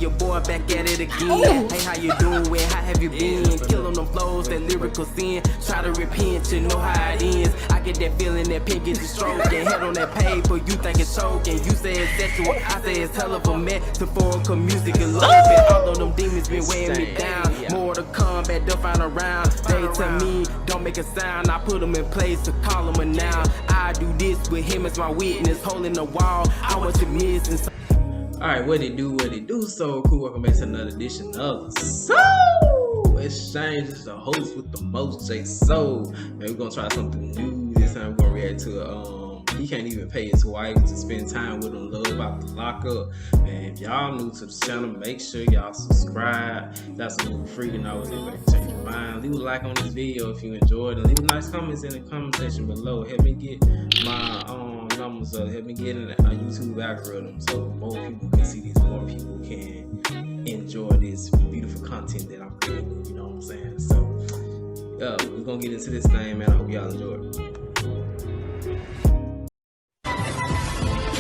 your boy back at it again. Hey, how you doing? How have you been? Killing them flows, that lyrical sin. Try to repent, you know how it ends. I get that feeling that pink gets you stroking. Head on that paper, you think it's choking. You say it's sexual, I say it's hell of a metaphorical music and love. And all of them demons been weighing me down. More to come, back to find around. They tell me, don't make a sound. I put them in place to call them a noun. I do this with him as my witness, holding the wall. I want to miss and Alright, what it do? So cool. Welcome back to another edition of the Soul Exchange. This is the host with the most, J Soul. And we're gonna try something new. This time we're gonna react to he can't even pay his wife to spend time with him. Love about the Lockup. And if y'all new to the channel, make sure y'all subscribe. That's a little free and always get back to change your mind. Leave a like on this video if you enjoyed, and leave nice comments in the comment section below. Help me get my numbers up. Help me get in a YouTube algorithm so more people can see this, more people can enjoy this beautiful content that I'm creating. You know what I'm saying? So we're gonna get into this thing, man. I hope y'all enjoy it.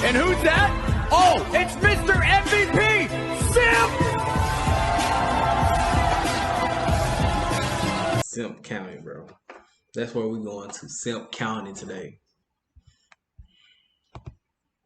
And who's that? Oh, it's Mr. MVP, Simp! Simp County, bro. That's where we're going to. Simp County today.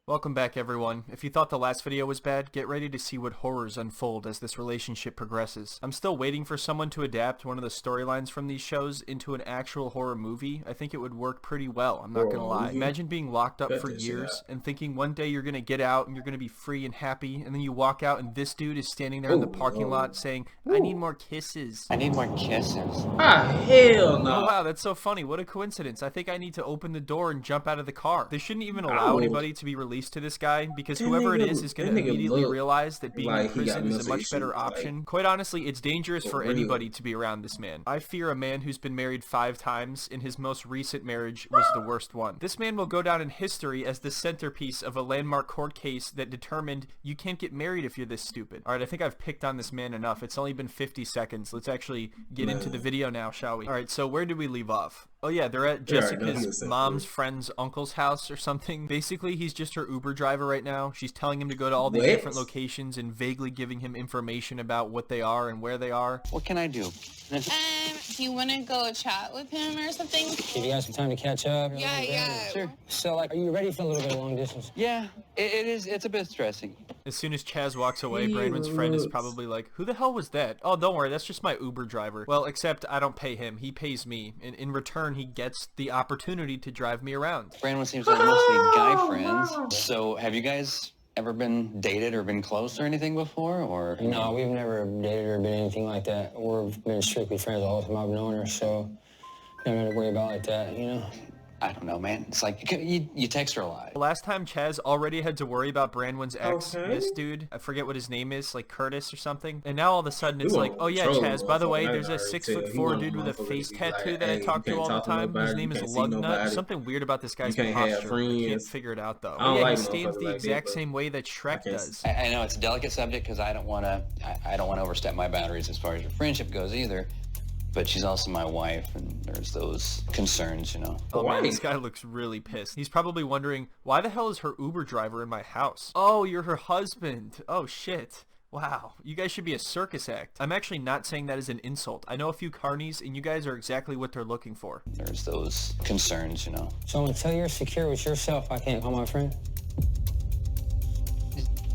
Welcome back, everyone. If you thought the last video was bad, get ready to see what horrors unfold as this relationship progresses. I'm still waiting for someone to adapt one of the storylines from these shows into an actual horror movie. I think it would work pretty well, I'm not gonna lie. Imagine being locked up for years and thinking one day you're gonna get out and you're gonna be free and happy, and then you walk out and this dude is standing there in the parking lot saying, I need more kisses. I need more kisses. Ah, hell no. Oh wow, that's so funny. What a coincidence. I think I need to open the door and jump out of the car. They shouldn't even allow anybody to be released to this guy, because whoever it is going to immediately realize that being in prison is a much better option. Quite honestly, it's dangerous for anybody to be around this man. I fear a man who's been married 5 times, and his most recent marriage was the worst one. This man will go down in history as the centerpiece of a landmark court case that determined you can't get married if you're this stupid. Alright, I think I've picked on this man enough. It's only been 50 seconds. Let's actually get into the video now, shall we? Alright, so where did we leave off? Oh yeah, they're at Jessica's mom's friend's uncle's house or something. Basically, he's just her Uber driver right now. She's telling him to go to all these different locations and vaguely giving him information about what they are and where they are. What can I do? Do you want to go chat with him or something? Give you guys some time to catch up. Yeah. Sure. So, like, are you ready for a little bit of long distance? Yeah, it is. It's a bit stressing. As soon as Chaz walks away, Brandon's friend is probably like, who the hell was that? Oh, don't worry, that's just my Uber driver. Well, except I don't pay him. He pays me. And in return, he gets the opportunity to drive me around. Brandon seems like mostly guy friends. So, have you guys ever been dated or been close or anything before, or? No, we've never dated or been anything like that. We've been strictly friends all the time I've known her, so never had to worry about like that, you know? I don't know, man. It's like you text her a lot. Last time Chaz already had to worry about Brandon's ex, this dude, I forget what his name is, like Curtis or something. And now all of a sudden it's like, oh yeah, Chaz, by the way, there's a 6'4" dude with a face tattoo that I talk to all the time. His name is Lugnut. Something weird about this guy's posture. I can't figure it out though. Oh yeah, he stands the exact same way that Shrek does. I know it's a delicate subject because I don't want to overstep my boundaries as far as your friendship goes either. But she's also my wife, and there's those concerns, you know. Oh man, this guy looks really pissed. He's probably wondering, why the hell is her Uber driver in my house? Oh, you're her husband. Oh shit. Wow, you guys should be a circus act. I'm actually not saying that as an insult. I know a few carnies, and you guys are exactly what they're looking for. There's those concerns, you know. So until you're secure with yourself, I can't call my friend?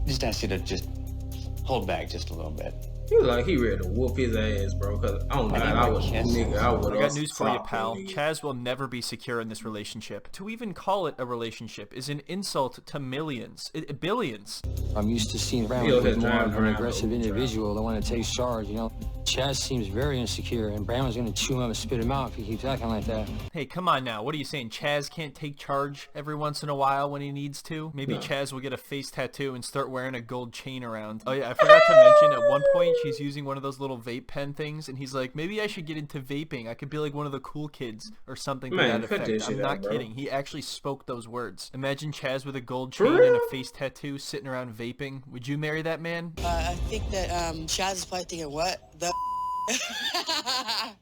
Just ask you to just hold back just a little bit. He was like he ready to whoop his ass, bro. Cause I don't know, I would nigga. I got news for you, pal. Chaz will never be secure in this relationship. To even call it a relationship is an insult to millions, billions. I'm used to seeing Brandon with more of an aggressive individual that want to take charge, you know. Chaz seems very insecure, and Brandon's gonna chew him up and spit him out if he keeps acting like that. Hey, come on now. What are you saying? Chaz can't take charge every once in a while when he needs to? Maybe Chaz will get a face tattoo and start wearing a gold chain around. Oh yeah, I forgot to mention at one point she's using one of those little vape pen things, and he's like, maybe I should get into vaping. I could be like one of the cool kids or something to that effect. I'm not kidding. He actually spoke those words. Imagine Chaz with a gold chain and a face tattoo sitting around vaping. Would you marry that man? I think that Chaz is probably thinking, what the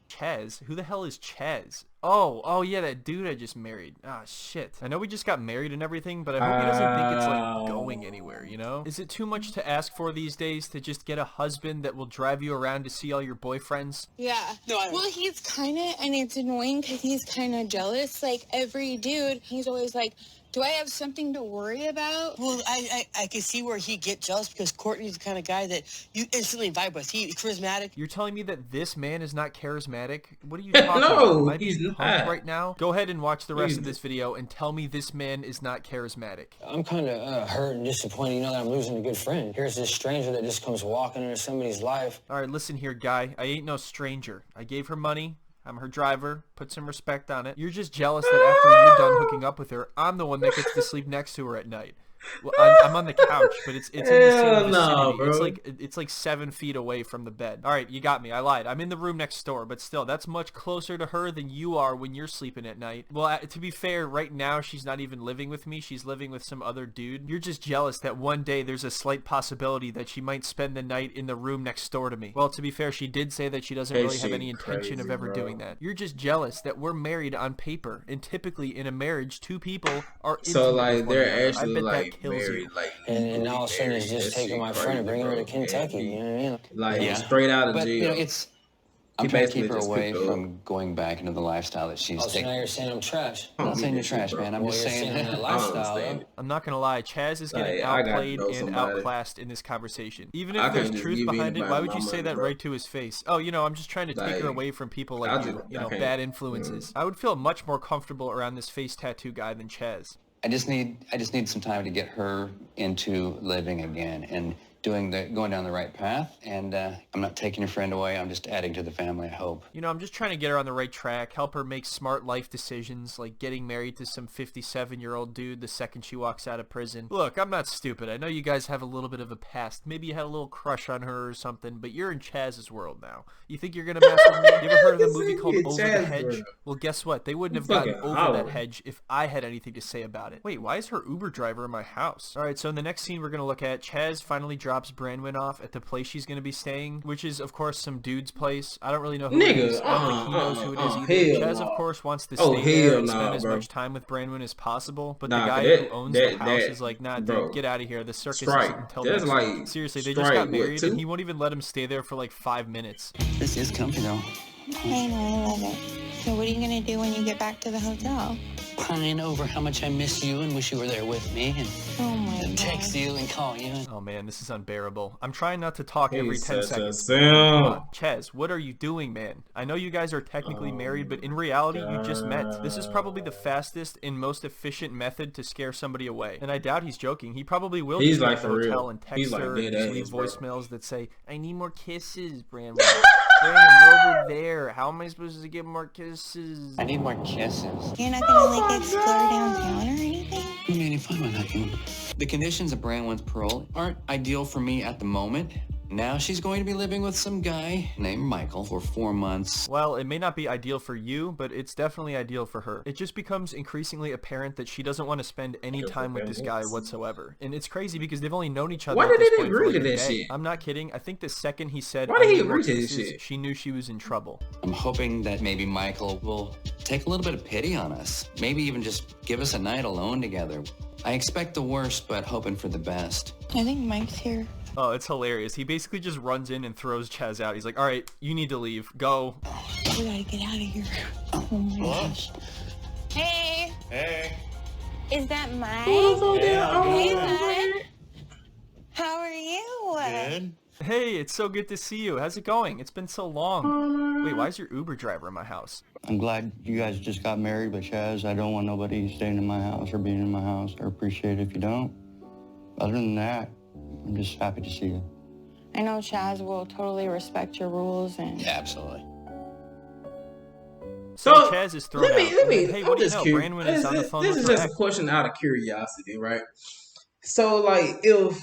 Chez? Who the hell is Chez? Oh yeah, that dude I just married. Ah, shit. I know we just got married and everything, but I hope he doesn't think it's like going anywhere, you know? Is it too much to ask for these days to just get a husband that will drive you around to see all your boyfriends? Yeah. Well, he's kind of, and it's annoying because he's kind of jealous. Like every dude, he's always like, do I have something to worry about? Well, I can see where he get jealous because Courtney's the kind of guy that you instantly vibe with. He's charismatic. You're telling me that this man is not charismatic? What are you talking No, about? Am I he's being not. punked right now? Go ahead and watch the rest of this video and tell me this man is not charismatic. I'm kind of hurt and disappointed, you know, that I'm losing a good friend. Here's this stranger that just comes walking into somebody's life. All right, listen here, guy. I ain't no stranger. I gave her money. I'm her driver. Put some respect on it. You're just jealous that after you're done hooking up with her, I'm the one that gets to sleep next to her at night. Well, I'm on the couch, but it's in the same vicinity. Bro. It's like 7 feet away from the bed. All right, you got me. I lied. I'm in the room next door, but still, that's much closer to her than you are when you're sleeping at night. Well, to be fair, right now she's not even living with me. She's living with some other dude. You're just jealous that one day there's a slight possibility that she might spend the night in the room next door to me. Well, to be fair, she did say that she doesn't really have any intention of ever doing that. You're just jealous that we're married on paper, and typically in a marriage, 2 people are So intimate like with one they're another. actually I bet like that kills married, you. like And all of a sudden it's just taking my friend and bringing her to Kentucky, you know what I mean? like Yeah. straight out of But, jail. you know, it's... I'm He trying to keep basically her just away picked up. from going back into the lifestyle that she's Oh, so taking. now you're saying I'm trash. I'm not saying you're trash, bro. man. I'm Well, just you're saying saying that I lifestyle, understand. though. I'm not gonna lie, Chaz is getting Like, I gotta outplayed know and somebody. outclassed in this conversation. Even I if there's can't just truth give behind it, anybody why would my you say money, that bro. right to his face? Oh, you know, I'm just trying to take her Like, away from people like I you, just- you I know, can't. bad influences. I would feel much more comfortable around this face tattoo guy than Chaz. I just need some time to get her into living again and going down the right path. And I'm not taking your friend away. I'm just adding to the family, I hope. You know, I'm just trying to get her on the right track, help her make smart life decisions, like getting married to some 57-year-old dude the second she walks out of prison. Look, I'm not stupid. I know you guys have a little bit of a past. Maybe you had a little crush on her or something, but you're in Chaz's world now. You think you're gonna mess with me? You ever heard of the movie called Over the Chaz Hedge? world. Well, guess what? They wouldn't have Fucking gotten over Howard. that hedge if I had anything to say about it. Wait, why is her Uber driver in my house? All right, so in the next scene we're gonna look at, Chaz finally drops Branwyn off at the place she's gonna be staying, which is of course some dude's place. I don't really know who it is. I don't think he knows who it is either. hell Chaz, of no. course, wants to Oh, stay there hell and spend nah, as bro. much time with Branwyn as possible, but Nah, the guy that- who owns that- the house that- is like, nah, bro. dude, get out of here. The circus Strike. isn't until That's next like week. Seriously, they just strike, got what, married, two? and he won't even let him stay there for like 5 minutes. This is comfy, though. I know, I love it. So what are you gonna do when you get back to the hotel? Crying over how much I miss you and wish you were there with me and Oh my god. text you and call you. Oh man, this is unbearable. I'm trying not to talk every He's 10 such a seconds. simp. Come on, Chaz, what are you doing, man? I know you guys are technically married, but in reality, you just met. This is probably the fastest and most efficient method to scare somebody away. And I doubt he's joking. He probably will He's just go like to the for real. hotel and text He's like her and dead just ass, leave bro. voicemails that say, I need more kisses, Brandon. Brandon, you're over there. How am I supposed to get more kisses? I need more kisses. You're not gonna like explore downtown or anything? I'm getting fun with that one. The conditions of Branwyn's parole aren't ideal for me at the moment. Now she's going to be living with some guy named Michael for 4 months. Well, it may not be ideal for you, but it's definitely ideal for her. It just becomes increasingly apparent that she doesn't want to spend any time with this guy whatsoever. And it's crazy because they've only known each other Why at did this they point for agree like to a that day. shit? I'm not kidding. I think the second he said, Why did "I he need more agree to this kisses," shit? she knew she was in trouble. I'm hoping that maybe Michael will take a little bit of pity on us. Maybe even just give us a night alone together. I expect the worst, but hoping for the best. I think Mike's here. Oh, it's hilarious. He basically just runs in and throws Chaz out. He's like, all right, you need to leave. Go. We gotta get out of here. Oh my gosh. Hey. Hey. Is that Mike? Yeah, Hey, bud. How are you? Good. Hey, it's so good to see you. How's it going? It's been so long. Wait, why is your Uber driver in my house? I'm glad you guys just got married, but Chaz, I don't want nobody staying in my house or being in my house. I appreciate it if you don't. Other than that, I'm just happy to see you. I know Chaz will totally respect your rules and... Yeah, absolutely. So So, Chaz is thrown let out. me, And then, hey, I'm what do you just know? curious. Branwyn is on the phone This with is her just a ex. question out of curiosity, right? So, like, if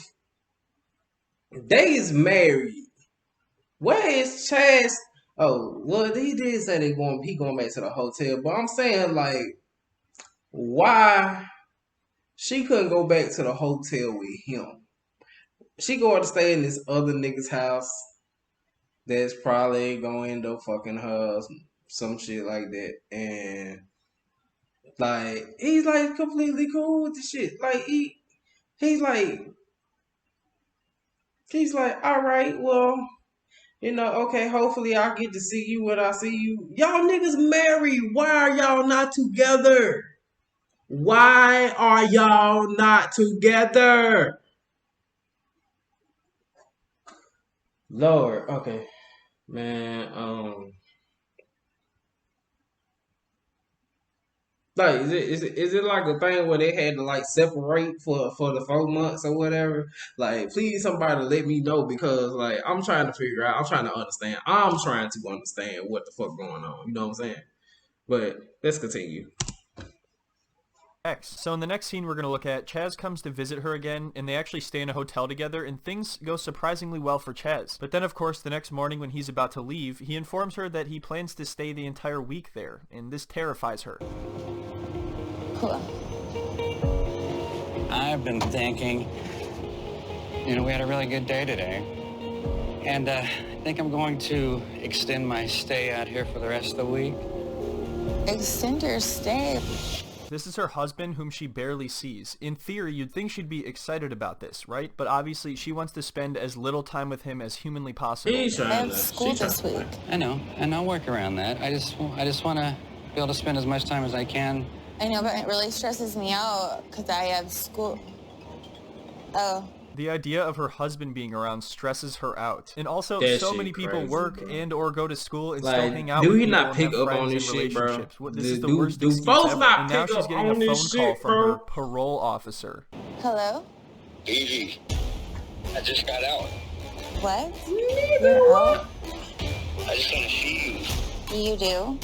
they is married, where is Chaz? Oh, well, he did say he going back to the hotel, but I'm saying, like, why she couldn't go back to the hotel with him? She going to stay in this other nigga's house. that's probably gonna end up fucking her, some shit like that. And like he's like completely cool with the shit. Like he's like all right, well, you know, okay, hopefully I get to see you when I see you. Y'all niggas married. Why are y'all not together? Why are y'all not together? Lord, okay, man. Like, is it like a thing where they had to like separate for the 4 months or whatever? Like, please somebody let me know, because like I'm trying to figure out. I'm trying to understand. I'm trying to understand what the fuck going on. You know what I'm saying? But let's continue. So in the next scene we're going to look at, Chaz comes to visit her again, and they actually stay in a hotel together, and things go surprisingly well for Chaz. But then of course the next morning when he's about to leave, he informs her that he plans to stay the entire week there, and this terrifies her. Hello. I've been thinking, you know, we had a really good day today. And I think I'm going to extend my stay out here for the rest of the week. Extend your stay. This is her husband, whom she barely sees. In theory, you'd think she'd be excited about this, right? But obviously, she wants to spend as little time with him as humanly possible. I have school this week. I know, and I'll work around that. I just want to be able to spend as much time as I can. I know, but it really stresses me out because I have school. Oh. The idea of her husband being around stresses her out. And also, so many people work and or go to school and still hang out with people and have friends and relationships. This is the worst excuse ever. And now she's getting a phone call from her parole officer. Hello? Evie, I just got out. What? You're out? I just want to see you. You do?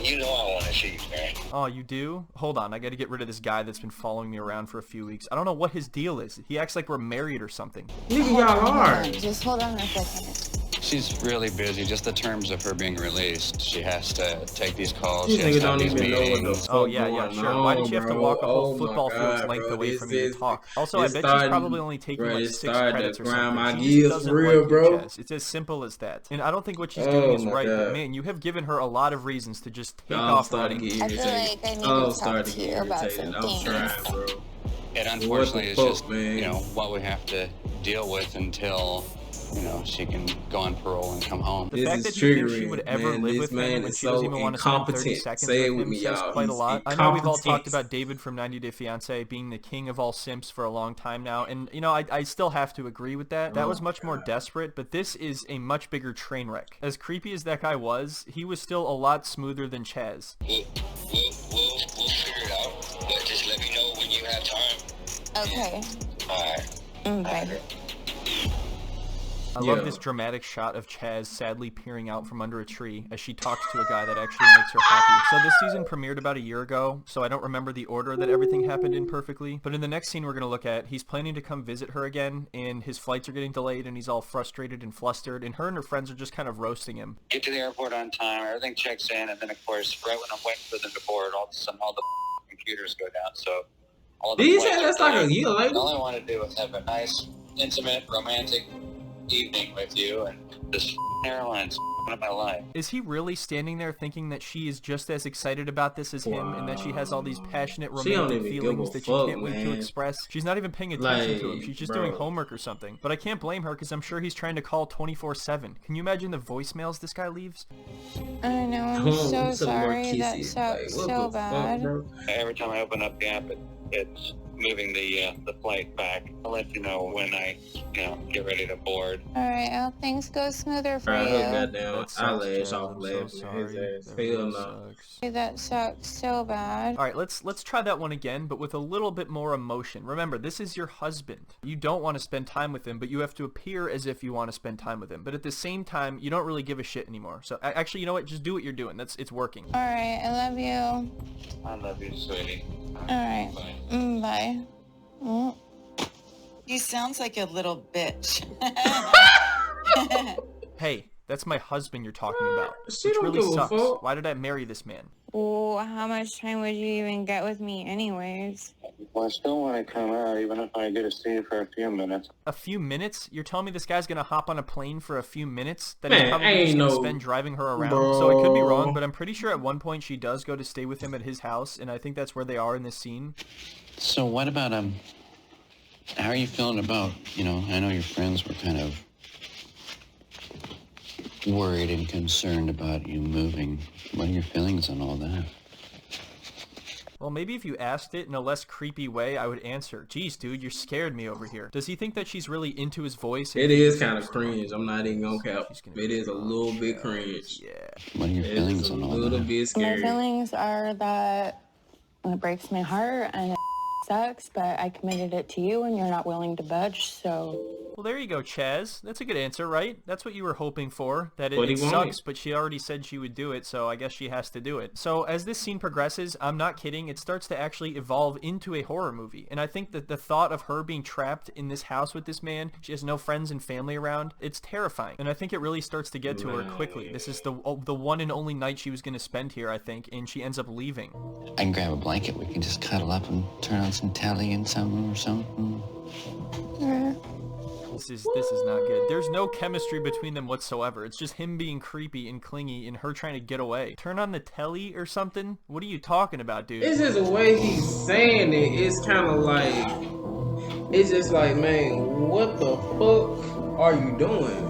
You know I want to see you, man. Oh, you do? Hold on, I gotta get rid of this guy that's been following me around for a few weeks. I don't know what his deal is. He acts like we're married or something. Nigga, y'all are. Just hold on a second. She's really busy. Just the terms of her being released, she has to take these calls. These niggas don't even know what the fuck Oh, yeah, sure. Why did she have to walk a whole football field's length away from me to talk? Also, I bet she's probably only taking like 6 credits or something. She just doesn't like you, Chaz. It's as simple as that. And I don't think what she's doing is right, but man, you have given her a lot of reasons to just take off running. I feel like I need to talk to you about some things. It unfortunately is just, you know, what we have to deal with until, you know, she can go on parole and come home. The fact that you think she would ever live with him when she doesn't even want to spend 30 seconds with him says quite a lot. I know we've all talked about David from 90 Day Fiancé being the king of all simps for a long time now, and you know, I still have to agree with that. That was much more desperate, but this is a much bigger train wreck. As creepy as that guy was, he was still a lot smoother than Chaz. We'll figure it out, but just let me know when you have time. Okay. Alright. Bye. I love this dramatic shot of Chaz sadly peering out from under a tree as she talks to a guy that actually makes her happy. So this season premiered about a year ago, so I don't remember the order that everything happened in perfectly. But in the next scene we're going to look at, he's planning to come visit her again, and his flights are getting delayed, and he's all frustrated and flustered, and her friends are just kind of roasting him. Get to the airport on time, everything checks in, and then of course, right when I'm waiting for them to board, all of a sudden all the computers go down, so all the Did you say that's like a year later? All I want to do is have a nice, intimate, romantic evening with you, and this airline's up my life. Is he really standing there thinking that she is just as excited about this as him, and that she has all these passionate romantic feelings that she can't wait to express? She's not even paying attention to him. She's just doing homework or something. But I can't blame her, because I'm sure he's trying to call 24/7. Can you imagine the voicemails this guy leaves? I know, I'm so sorry. That sucks so bad. Every time I open up the app, it's moving the flight back. I'll let you know when I, you know, get ready to board. All right, I hope things go smoother for you. Goddamn eyelash off laughing his ass. Hell no. That sucks so bad. All right, let's try that one again, but with a little bit more emotion. Remember, this is your husband. You don't want to spend time with him, but you have to appear as if you want to spend time with him. But at the same time, you don't really give a shit anymore. So actually, you know what? Just do what you're doing. It's working. All right, I love you. I love you, sweetie. All right. Bye. Bye. Mm. He sounds like a little bitch. Hey, that's my husband you're talking about. She which don't really give a sucks. fuck. Why did I marry this man? Well, how much time would you even get with me anyways? Well, I still want to come out, even if I get to see you for a few minutes. A few minutes? You're telling me this guy's gonna hop on a plane for a few minutes? That Man, he's probably ain't just gonna no- spend driving her around? Bro. So I could be wrong, but I'm pretty sure at one point she does go to stay with him at his house, and I think that's where they are in this scene. So what about, how are you feeling about, I know your friends were kind of worried and concerned about you moving. What are your feelings on all that? Well, maybe if you asked it in a less creepy way, I would answer, geez, dude, you scared me over here. Does he think that she's really into his voice? It is kind of cringe. I'm not even gonna cap. It is a little bit cringe. Yeah. What are your feelings on all that? A little bit My scary. feelings are that it breaks my heart and it sucks, but I committed it to you and you're not willing to budge, so... Well, there you go, Chaz. That's a good answer, right? That's what you were hoping for. That What it he wanted. sucks, but she already said she would do it, so I guess she has to do it. So as this scene progresses, I'm not kidding, it starts to actually evolve into a horror movie. And I think that the thought of her being trapped in this house with this man, she has no friends and family around, it's terrifying. And I think it really starts to get to her quickly. This is the one and only night she was going to spend here, I think, and she ends up leaving. I can grab a blanket. We can just cuddle up and turn on some telly and something or something. This is not good. There's no chemistry between them whatsoever. It's just him being creepy and clingy and her trying to get away. Turn on the telly or something? What are you talking about, dude? It's just the way he's saying it. It's kind of like, it's just like, man, what the fuck are you doing?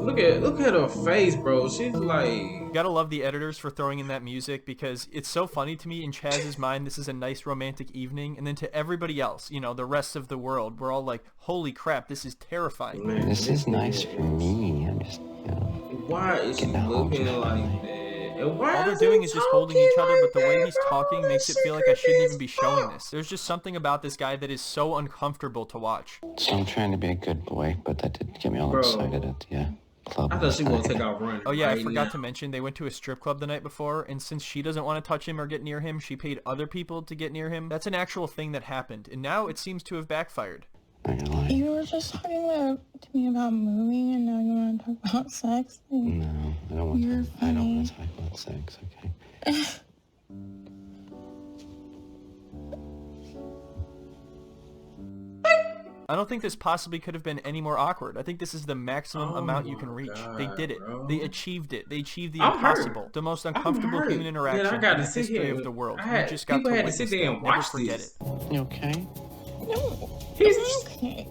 Look at her face, bro. She's like... Gotta love the editors for throwing in that music because it's so funny to me. In Chaz's mind, this is a nice romantic evening, and then to everybody else, the rest of the world, we're all like, holy crap, this is terrifying. Man, this is nice for me. I'm just, why is she looking like that? And why All they're is doing he is just holding each other, talking but the way like he's that, talking bro? makes it That feel like shit I shouldn't creepy even be as showing fuck. this. There's just something about this guy that is so uncomfortable to watch. So I'm trying to be a good boy, but that didn't get me all Bro. excited at the club. I thought she was gonna take off running. Oh yeah, I right forgot now. to mention they went to a strip club the night before, and since she doesn't want to touch him or get near him, she paid other people to get near him. That's an actual thing that happened, and now it seems to have backfired. You were just talking to me about moving, and now you want to talk about sex? No, I don't want You're to. I don't funny. want to talk about sex. Okay. I don't think this possibly could have been any more awkward. I think this is the maximum amount you can reach. They did it. bro. They achieved it. They achieved the I'm hurt. impossible. The most uncomfortable hurt. human Yeah, interaction I in gotta the sit history here. of the world. I had- You just got to people had to witness sit there that. and Never watch forget this. it. You okay? No, He's I'm okay.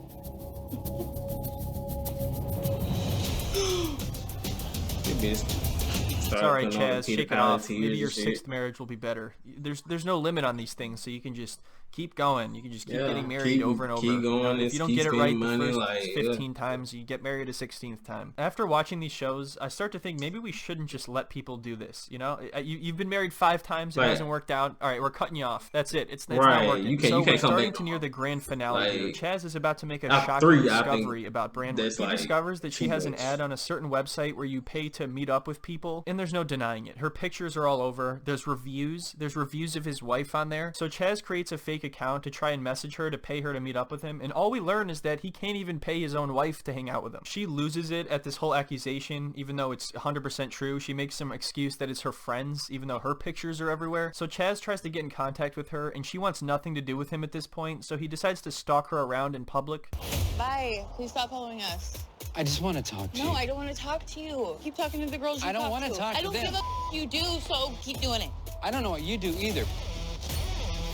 It's alright, Chaz. Shake it off. Maybe your sixth marriage will be better. There's no limit on these things, so you can just keep going. You can just keep getting married over and over. Keep going. If you don't keep get it right spending the money, first 15 times, you get married a 16th time. After watching these shows, I start to think maybe we shouldn't just let people do this. You've been married 5 times. It Right. hasn't worked out. All right, we're cutting you off. That's it. It's Right. not working. You can't- so you can't we're come starting back. to near the grand finale here. Like, Chaz is about to make a out shocking 3, I think discovery about Brandwood. that's He like discovers that she too has an much. ad on a certain website where you pay to meet up with people, and there's no denying it. Her pictures are all over. There's reviews of his wife on there. So Chaz creates a fake account to try and message her to pay her to meet up with him, and all we learn is that he can't even pay his own wife to hang out with him. She loses it at this whole accusation, even though it's 100% true. She makes some excuse that it's her friends, even though her pictures are everywhere. So Chaz tries to get in contact with her, and she wants nothing to do with him at this point, so he decides to stalk her around in public. Bye. Please stop following us. I just want to talk to you. No, I don't want to talk to you. Keep talking to the girls you I don't talk wanna to. talk I to don't them. give a you do, so keep doing it. I don't know what you do either.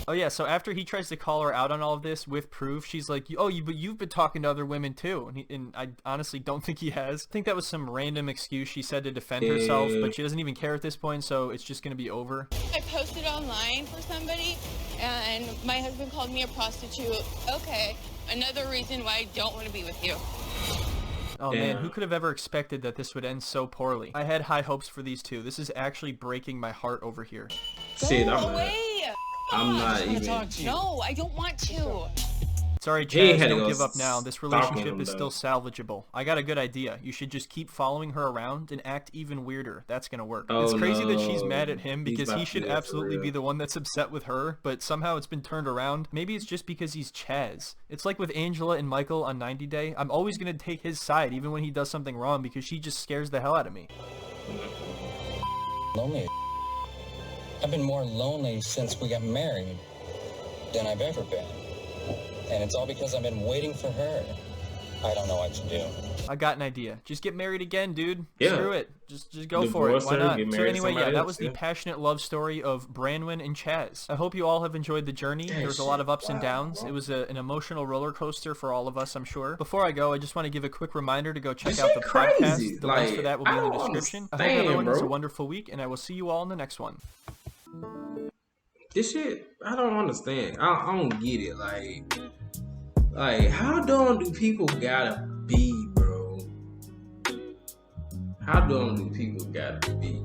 Oh yeah, so after he tries to call her out on all of this with proof, she's like, but you've been talking to other women too. And I honestly don't think he has. I think that was some random excuse she said to defend herself, but she doesn't even care at this point, so it's just going to be over. I posted online for somebody, and my husband called me a prostitute. Okay, another reason why I don't want to be with you. Oh man, who could have ever expected that this would end so poorly? I had high hopes for these two. This is actually breaking my heart over here. Shit, Go I'm away. I'm not even. No, I don't want to. Sorry, He ain't Chaz, had to don't go give up now. This stalking relationship him, is still salvageable. I got a good idea. You should just keep following her around and act even weirder. That's gonna work. Oh, it's crazy that she's no. mad at him He's because about he to should do that for absolutely be real. the one that's upset with her, but somehow it's been turned around. Maybe it's just because he's Chaz. It's like with Angela and Michael on 90 Day. I'm always gonna take his side even when he does something wrong because she just scares the hell out of me. Lonely. I've been more lonely since we got married. than I've ever been. And it's all because I've been waiting for her. I don't know what to do. I got an idea. Just get married again, dude. Yeah. Screw it. Just go for it. Why not? So anyway, yeah, that was the else, passionate love story of Branwen and Chaz. I hope you all have enjoyed the journey. There was a lot of ups and downs. It was an emotional roller coaster for all of us, I'm sure. Before I go, I just want to give a quick reminder to go check out the podcast. The links for that will be in the description. I hope everyone has a wonderful week, and I will see you all in the next one. This shit, I don't understand. I don't get it. Like, how dumb do people gotta be, bro? How dumb do people gotta be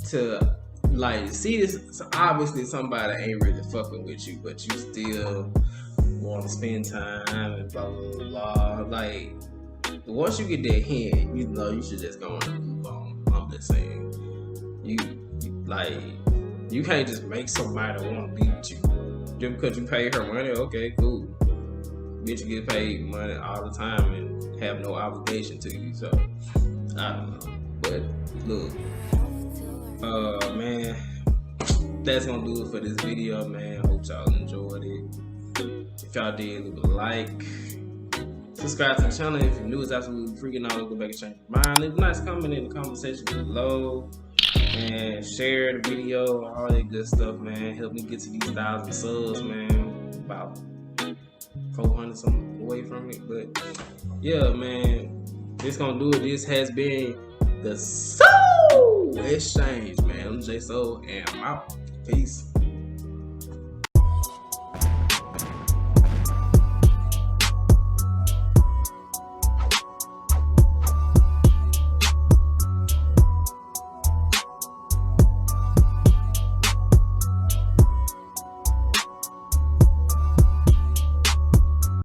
to like see this? So obviously, somebody ain't really fucking with you, but you still want to spend time and blah blah blah. Like, once you get that hint, you know you should just go and move on. I'm just saying, you can't just make somebody want to be with you. Just because you pay her money, okay, cool. Bitch, you get paid money all the time and have no obligation to you, so I don't know. But look, man, that's gonna do it for this video, man. Hope y'all enjoyed it. If y'all did, leave a like. Subscribe to the channel if you're new. It's absolutely free, and I'll go back and change your mind. Leave a nice comment in the comment section below. And share the video, all that good stuff, man. Help me get to these 1,000 subs, man. About 400 something away from it. But yeah, man, this gonna do it. This has been the Soul Exchange, man. I'm J Soul, and I'm out. Peace.